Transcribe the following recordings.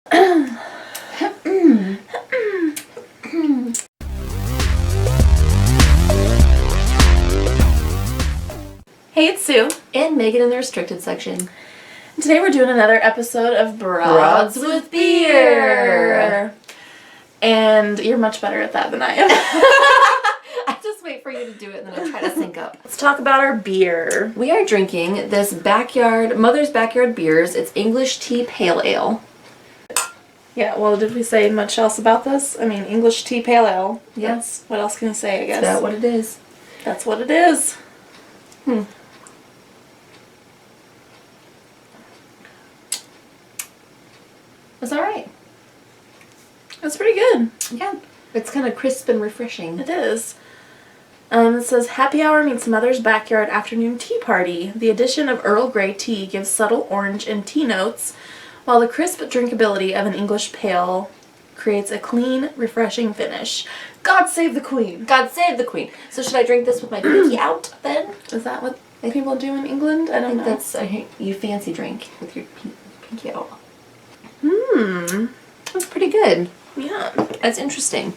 Hey, it's Sue. And Megan in the restricted section. Today we're doing another episode of Broads with Beer. And you're much better at that than I am. I just wait for you to do it and then I try to sync up. Let's talk about our beer. We are drinking this Mother's Backyard Beers. It's English Tea Pale Ale. Yeah, well, did we say much else about this? I mean, English Tea Pale Ale. Yes. What else can you say, I guess? Is that what it is? That's what it is. It's alright. It's pretty good. Yeah. It's kind of crisp and refreshing. It is. It says, happy hour meets Mother's Backyard Afternoon Tea Party. The addition of Earl Grey tea gives subtle orange and tea notes, while the crisp drinkability of an English pale creates a clean, refreshing finish. God save the Queen. God save the Queen. So should I drink this with my pinky out then? Is that what people do in England? I don't know. That's you fancy drink with your pinky out. That's pretty good. Yeah. That's interesting.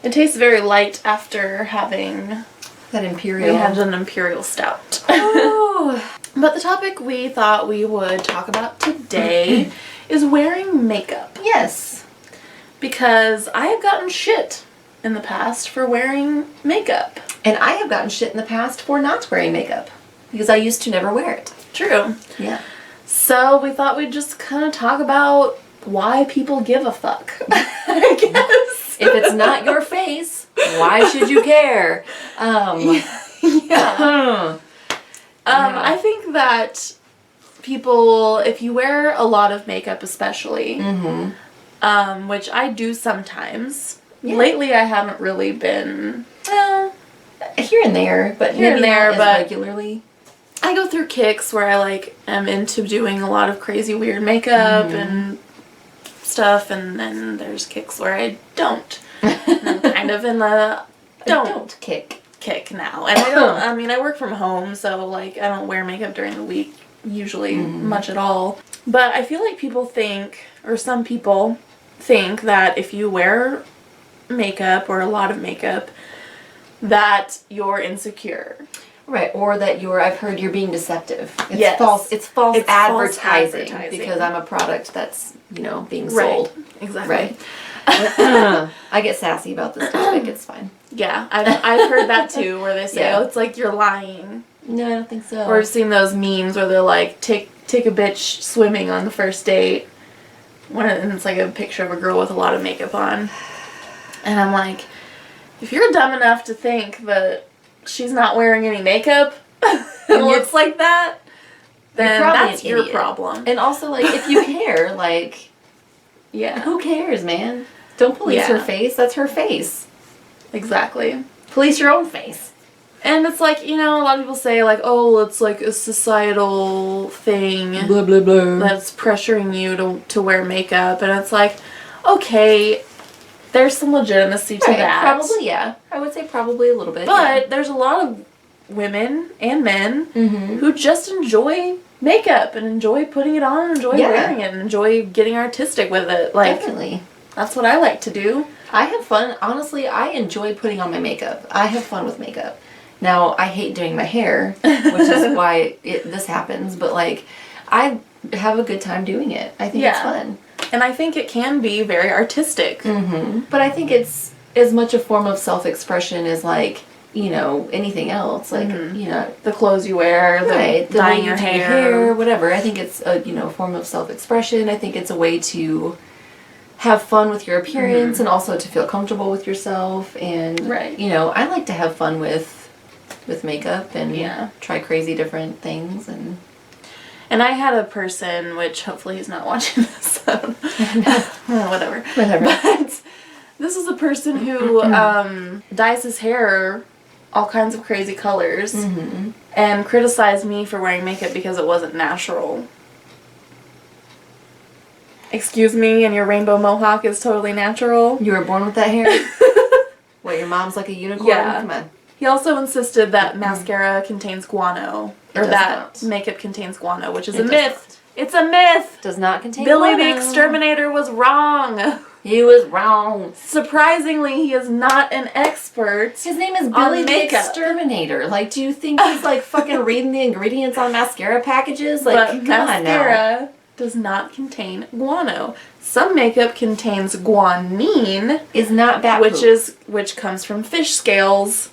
It tastes very light after having... That imperial. We had an imperial stout. Oh. But the topic we thought we would talk about today is wearing makeup. Yes. Because I have gotten shit in the past for wearing makeup. And I have gotten shit in the past for not wearing makeup. Because I used to never wear it. True. Yeah. So we thought we'd just kind of talk about why people give a fuck. I guess. If it's not your face, why should you care? Yeah. I think that people, if you wear a lot of makeup especially, which I do sometimes. Yeah. Lately I haven't really been, well, here and there, but here and there, but regularly. I go through kicks where I am into doing a lot of crazy weird makeup and stuff, and then there's kicks where I don't. And I'm kind of in the don't kick now. And I work from home, so I don't wear makeup during the week usually much at all. But I feel like people think, or some people think, that if you wear makeup or a lot of makeup, that you're insuperior. Right, or that I've heard you're being deceptive. It's yes. It's false advertising, false advertising because I'm a product that's, being sold. Right, exactly. Right. I get sassy about this topic, it's fine. Yeah, I've heard that too, where they say, oh, it's like you're lying. No, I don't think so. Or I've seen those memes where they're like, take a bitch swimming on the first date, and it's like a picture of a girl with a lot of makeup on. And I'm like, if you're dumb enough to think that she's not wearing any makeup and looks like that, then that's your problem. And also, if you care, yeah, who cares, man? Don't police her face. That's her face. Exactly. Police your own face. And it's a lot of people say, oh, it's a societal thing. Blah, blah, blah. That's pressuring you to wear makeup. And it's okay, there's some legitimacy to that. Probably, yeah. I would say probably a little bit. But there's a lot of women and men who just enjoy makeup and enjoy putting it on and enjoy wearing it and enjoy getting artistic with it. Definitely. That's what I like to do. I have fun. Honestly, I enjoy putting on my makeup. I have fun with makeup. Now, I hate doing my hair, which is why this happens, but I have a good time doing it. I think it's fun. And I think it can be very artistic. But I think it's as much a form of self-expression as anything else. The clothes you wear, the dyeing your hair, whatever. I think it's a form of self-expression. I think it's a way to have fun with your appearance and also to feel comfortable with yourself. And I like to have fun with makeup and try crazy different things And I had a person, which hopefully he's not watching this, so whatever. But this is a person who dyes his hair all kinds of crazy colors and criticized me for wearing makeup because it wasn't natural. Excuse me, and your rainbow mohawk is totally natural? You were born with that hair? What, your mom's like a unicorn? Yeah. Come on. He also insisted that mascara contains guano, or that not. makeup contains guano, which is a myth. It's a myth. Does not contain Billy guano. the Exterminator was wrong. He was wrong. Surprisingly, he is not an expert. His name is Billy the makeup. Exterminator. Like, do you think he's like fucking reading the ingredients on mascara packages? Like, But come mascara on now. does not contain guano. Some makeup contains guanine, Is not bat poop. which comes from fish scales,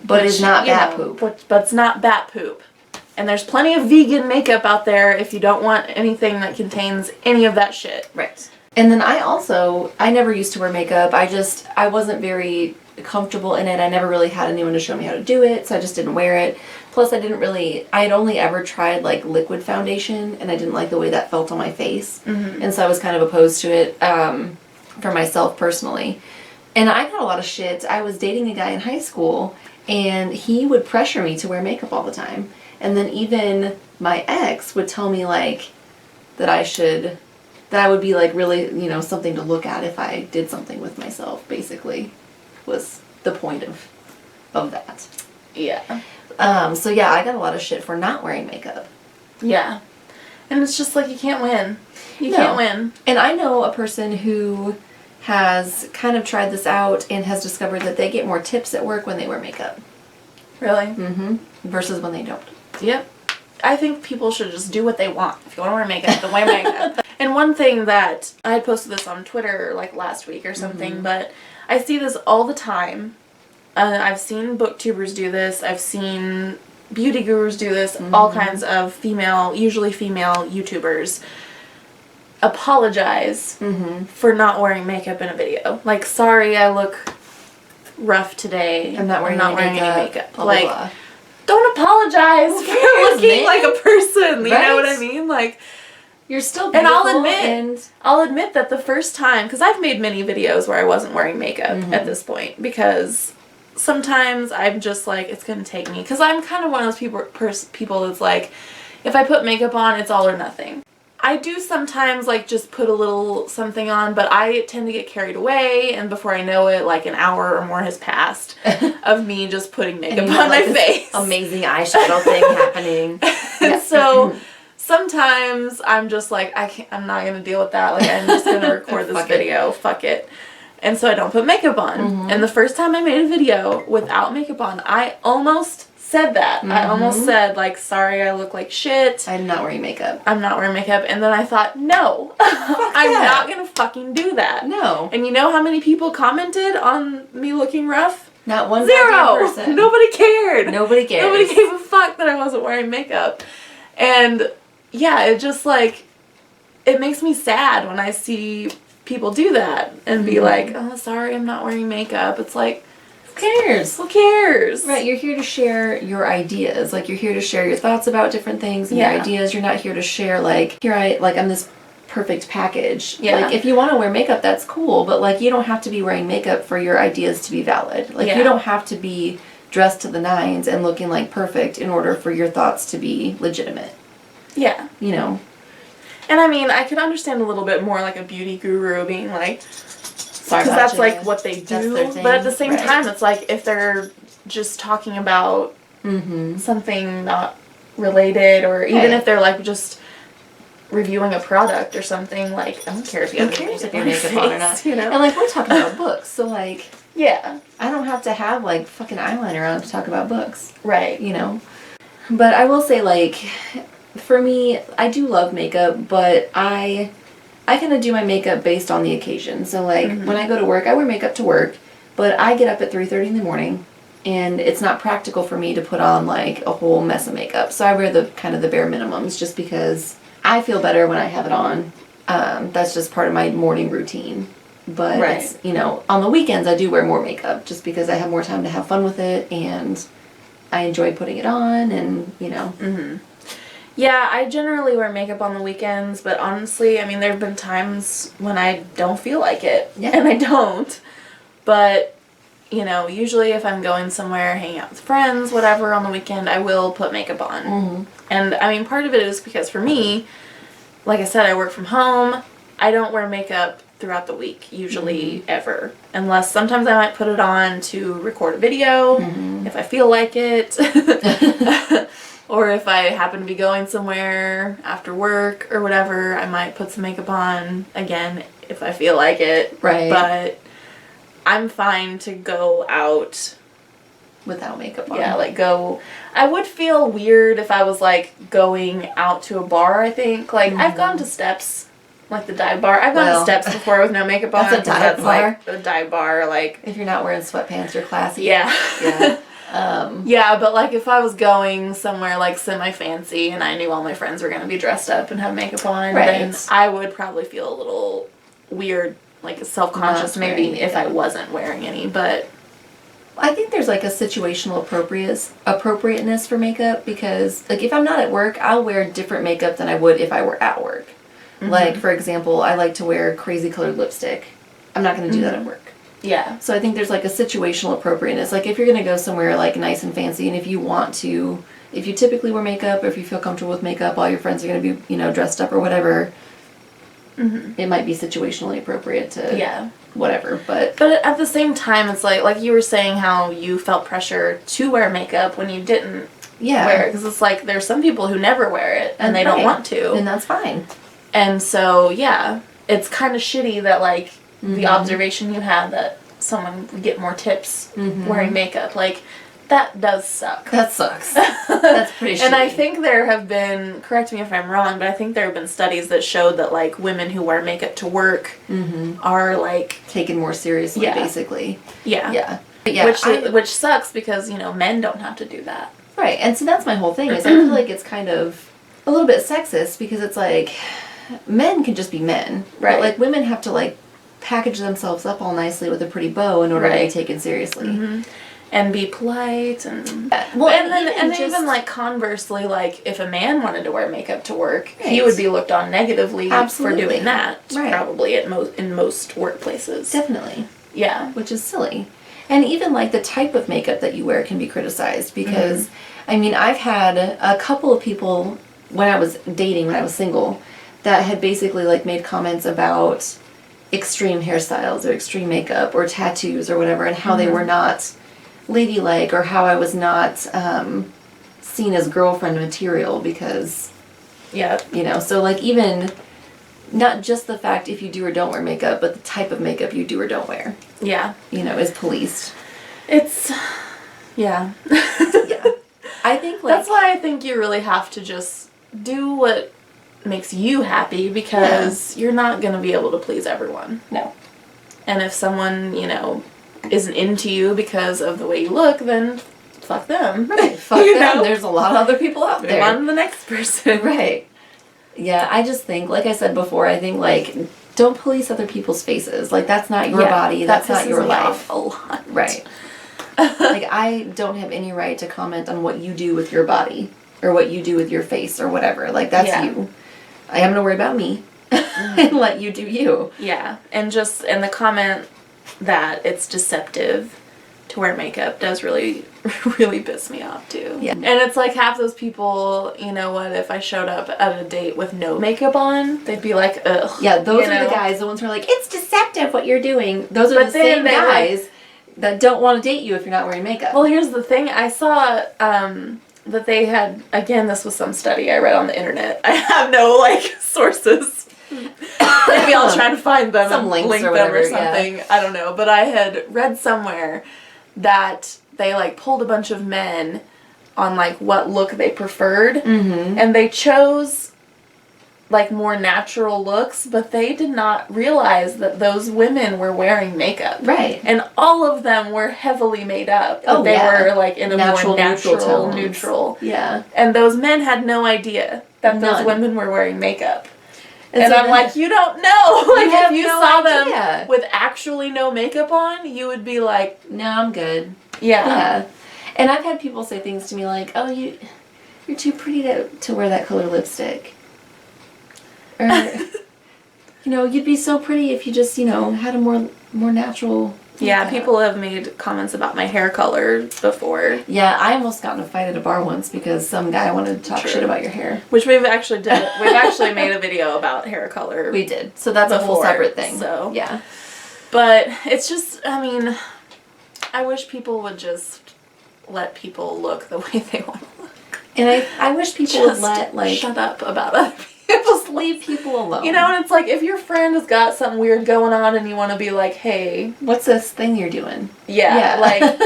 But is not bat poop. But it's not bat poop. And there's plenty of vegan makeup out there if you don't want anything that contains any of that shit. Right. And then I never used to wear makeup. I wasn't very comfortable in it. I never really had anyone to show me how to do it, so I just didn't wear it. Plus, I had only ever tried like liquid foundation, and I didn't like the way that felt on my face. Mm-hmm. And so I was kind of opposed to it for myself personally. And I got a lot of shit. I was dating a guy in high school, and he would pressure me to wear makeup all the time. And then even my ex would tell me like that I would be like really, something to look at if I did something with myself, basically, was the point of that. Yeah. So yeah, I got a lot of shit for not wearing makeup. Yeah. And it's just like you can't win. You can't win. And I know a person who has kind of tried this out and has discovered that they get more tips at work when they wear makeup. Really? Mm-hmm. Versus when they don't. Yep. I think people should just do what they want. If you want to wear makeup, then wear makeup. And one thing that I had posted this on Twitter like last week or something, but I see this all the time. I've seen booktubers do this. I've seen beauty gurus do this. All kinds of usually female YouTubers apologize for not wearing makeup in a video. Like, sorry, I look rough today. I'm not wearing any makeup. Blah, like, blah, blah. Don't apologize for looking like a person. You know what I mean? Like, you're still beautiful. And I'll admit that the first time, because I've made many videos where I wasn't wearing makeup at this point, because sometimes I'm just like, it's gonna take me, because I'm kind of one of those people that's like, if I put makeup on, it's all or nothing. I do sometimes like just put a little something on, but I tend to get carried away, and before I know it, like an hour or more has passed of me just putting makeup on my face. Amazing eyeshadow thing happening. And so sometimes I'm just like, I'm not gonna deal with that. Like, I'm just gonna record this video. Fuck it. And so I don't put makeup on. And the first time I made a video without makeup on, I almost said that. I almost said, like, sorry, I look like shit. I'm not wearing makeup. I'm not wearing makeup. And then I thought, no, I'm not gonna fucking do that. No. And you know how many people commented on me looking rough? Not one 0 person. Nobody cared. Nobody cared. Nobody gave a fuck that I wasn't wearing makeup. And yeah, it just like, it makes me sad when I see people do that and be like, oh, sorry, I'm not wearing makeup. It's like, who cares? Who cares? Right, you're here to share your ideas. Like, you're here to share your thoughts about different things and your ideas. You're not here to share, like, I'm this perfect package. Yeah. Like, if you want to wear makeup, that's cool, but, like, you don't have to be wearing makeup for your ideas to be valid. Like, you don't have to be dressed to the nines and looking, like, perfect in order for your thoughts to be legitimate. Yeah. You know? And I mean, I could understand a little bit more, like, a beauty guru being like, Sorry, because that's like what they do, but at the same time, it's like if they're just talking about something not related, or even if they're like just reviewing a product or something, like, I don't care if you have makeup on or not. You know? And like, we're talking about books, so like, yeah, I don't have to have like fucking eyeliner on to talk about books, right? You know. But I will say, like, for me, I do love makeup, but I kind of do my makeup based on the occasion. So, like, when I go to work, I wear makeup to work, but I get up at 3:30 in the morning, and it's not practical for me to put on, like, a whole mess of makeup. So I wear the kind of the bare minimums just because I feel better when I have it on. That's just part of my morning routine. But, it's, you know, on the weekends, I do wear more makeup just because I have more time to have fun with it, and I enjoy putting it on, and, you know. Yeah, I generally wear makeup on the weekends, but honestly, I mean, there have been times when I don't feel like it, and I don't. But, you know, usually if I'm going somewhere, hanging out with friends, whatever, on the weekend, I will put makeup on. And, I mean, part of it is because for me, like I said, I work from home. I don't wear makeup throughout the week, usually, ever. Unless sometimes I might put it on to record a video, if I feel like it. Or if I happen to be going somewhere after work or whatever, I might put some makeup on again if I feel like it. Right. But I'm fine to go out without makeup on. Yeah, like go. I would feel weird if I was like going out to a bar, I think. Like I've gone to Steps, like the dive bar. I've gone to Steps before with no makeup on. That's a dive bar. Like a dive bar, like if you're not wearing sweatpants, you're classy. Yeah. Yeah. Yeah, but like if I was going somewhere like semi-fancy and I knew all my friends were going to be dressed up and have makeup on, then I would probably feel a little weird, like self-conscious maybe if I wasn't wearing any, but I think there's like a situational appropriateness for makeup because like if I'm not at work, I'll wear different makeup than I would if I were at work. Like for example, I like to wear crazy colored lipstick. I'm not going to do that at work. Yeah. So I think there's like a situational appropriateness. Like if you're going to go somewhere like nice and fancy and if you want to, if you typically wear makeup or if you feel comfortable with makeup, all your friends are going to be, you know, dressed up or whatever, it might be situationally appropriate to whatever. But at the same time, it's like you were saying how you felt pressure to wear makeup when you didn't wear it. Because it's like there's some people who never wear it and they don't want to. And that's fine. And so, yeah, it's kind of shitty that like the observation you had that someone would get more tips wearing makeup. Like, that does suck. That sucks. That's pretty shitty. And I think there have been, correct me if I'm wrong, but I think there have been studies that showed that, like, women who wear makeup to work are, like... taken more seriously, basically. Yeah. Yeah. But yeah. Which sucks because, you know, men don't have to do that. Right. And so that's my whole thing, is I feel like it's kind of a little bit sexist because it's like, men can just be men. Right. But, like, women have to, like, package themselves up all nicely with a pretty bow in order to be taken seriously. And be polite and well, and even like conversely, like if a man wanted to wear makeup to work, he would be looked on negatively for doing that. Probably in most workplaces. Definitely. Yeah, which is silly. And even like the type of makeup that you wear can be criticized because I mean I've had a couple of people when I was dating, when I was single, that had basically like made comments about extreme hairstyles or extreme makeup or tattoos or whatever and how they were not ladylike or how I was not seen as girlfriend material because you know, so like even not just the fact if you do or don't wear makeup, but the type of makeup you do or don't wear, you know, is policed. It's yeah. I think like that's why I think you really have to just do what makes you happy because you're not going to be able to please everyone. No. And if someone, you know, isn't into you because of the way you look, then fuck them. Right. Fuck them. Know? There's a lot of other people out there. Move on to the next person. Right. Yeah, I just think, like I said before, I think, like, don't police other people's faces. Like, that's not your body. That's not your life. A lot. Right. Like, I don't have any right to comment on what you do with your body or what you do with your face or whatever. Like, that's you. I am going to worry about me and let you do you. Yeah. And the comment that it's deceptive to wear makeup does really, really piss me off too. Yeah. And it's like half those people, you know what, if I showed up at a date with no makeup on, they'd be like, ugh. Yeah, those are the guys, the ones who are like, it's deceptive what you're doing. Those are the same guys that don't want to date you if you're not wearing makeup. Well, here's the thing. I saw that they had, again, this was some study I read on the internet. I have no, like, sources. Maybe I'll try to find them some and links link or them whatever, or something. I don't know. But I had read somewhere that they, like, pulled a bunch of men on, like, what look they preferred. And they chose, like, more natural looks, but they did not realize that those women were wearing makeup. Right. And all of them were heavily made up. But they were, like, in a more natural, neutral. Yeah. And those men had no idea that those women were wearing makeup. And so I'm like, you don't know. Like, if you saw idea. them with actually no makeup on, you would be like, no, I'm good. Yeah. And I've had people say things to me like, oh, you're too pretty to wear that color lipstick. Or, you know, you'd be so pretty if you just, you know, had a more natural... Yeah, people have made comments about my hair color before. Yeah, I almost got in a fight at a bar once because some guy wanted to talk shit about your hair. Which we've actually made a video about hair color. We did. So that's a whole separate thing. So yeah. But it's just, I mean, I wish people would just let people look the way they want to look. And I wish people would let, like... shut up about other people. Just leave people alone. You know, and it's like, if your friend has got something weird going on and you want to be like, hey... What's this thing you're doing? Yeah. Like,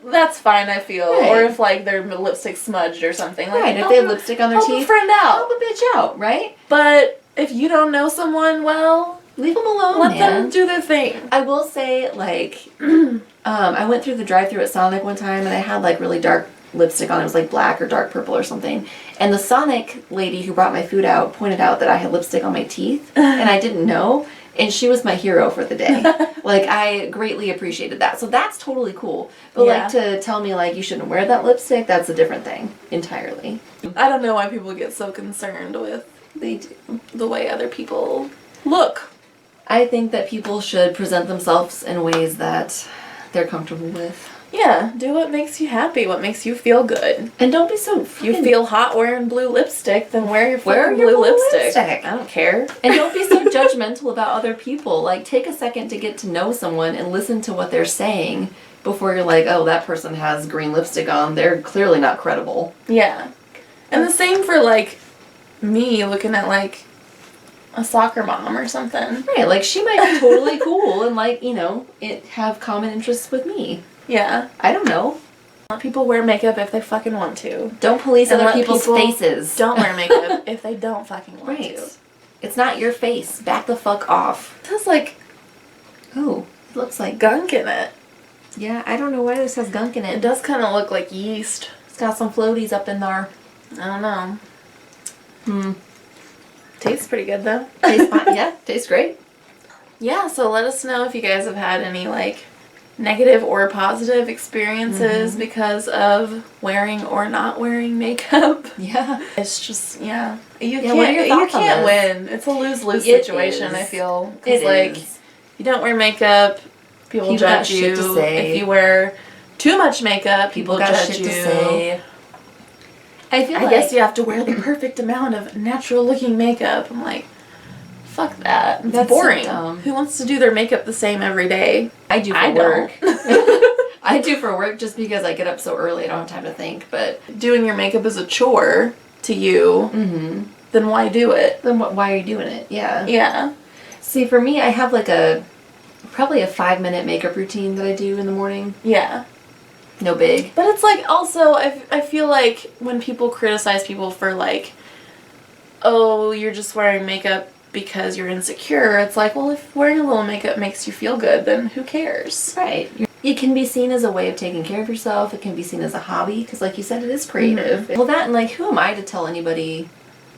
that's fine, I feel. Right. Or if, like, their lipstick smudged or something. Like, Right, if they have lipstick on their teeth. Help a friend out. Help a bitch out, right? But if you don't know someone well... Leave them alone, Let them do their thing. I will say, like, I went through the drive-thru at Sonic one time, and I had, like, really dark lipstick on. It was, like, black or dark purple or something. And the Sonic lady who brought my food out pointed out that I had lipstick on my teeth, and I didn't know. And she was my hero for the day. Like, I greatly appreciated that. So that's totally cool. But, like, to tell me, like, you shouldn't wear that lipstick, that's a different thing entirely. I don't know why people get so concerned with the way other people look. I think that people should present themselves in ways that they're comfortable with. Yeah, do what makes you happy, what makes you feel good. And don't be so If you feel hot wearing blue lipstick, then wear your blue lipstick. I don't care. And don't be so judgmental about other people. Like, take a second to get to know someone and listen to what they're saying before you're like, oh, that person has green lipstick on. They're clearly not credible. Yeah. And the same for, like, me looking at, like, a soccer mom or something. Right, like, she might be totally cool and, like, you know, have common interests with me. Yeah. I don't know. Let people wear makeup if they fucking want to. Don't police other people's faces. Don't wear makeup if they don't fucking want to. It's not your face. Back the fuck off. It has, like... Oh, it looks like... gunk in it. Yeah, I don't know why this has gunk in it. It does kind of look like yeast. It's got some floaties up in there. I don't know. Tastes pretty good, though. Tastes fine. Yeah, tastes great. Yeah, so let us know if you guys have had any, like, negative or positive experiences because of wearing or not wearing makeup. Yeah. It's just, you can't win. It's a lose-lose situation, I feel. Because, like, you don't wear makeup, people judge you. If you wear too much makeup, people judge you. I guess you have to wear the perfect amount of natural-looking makeup. I'm like, fuck that. That's boring. So dumb. Who wants to do their makeup the same every day? I do for work. I do for work just because I get up so early I don't have time to think. But doing your makeup is a chore to you, then why do it? Then why are you doing it? Yeah. Yeah. See, for me, I have like probably a 5-minute makeup routine that I do in the morning. Yeah. No big. But it's like also, I feel like when people criticize people for like, oh, you're just wearing makeup because you're insecure, it's like, well, if wearing a little makeup makes you feel good, then who cares? Right. It can be seen as a way of taking care of yourself. It can be seen as a hobby because, like you said, it is creative. Well, that and, like, who am I to tell anybody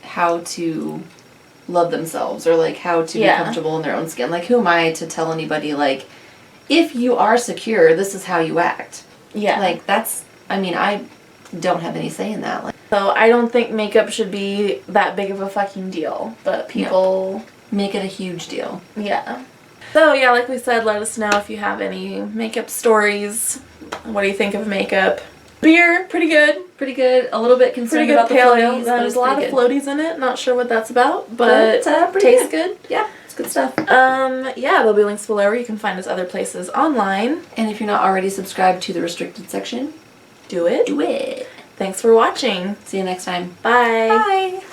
how to love themselves or, like, how to be comfortable in their own skin? Like, who am I to tell anybody, like, if you are secure, this is how you act? Yeah. Like, I don't have any say in that. Like, so I don't think makeup should be that big of a fucking deal, but people make it a huge deal. Yeah. So yeah, like we said, let us know if you have any makeup stories. What do you think of makeup? Beer, pretty good. Pretty good. A little bit concerned about the floaties. There's a lot of floaties in it. Not sure what that's about, but tastes good. Yeah, it's good stuff. Yeah, there'll be links below where you can find us other places online. And if you're not already subscribed to the restricted section, do it. Do it. Thanks for watching. See you next time. Bye. Bye.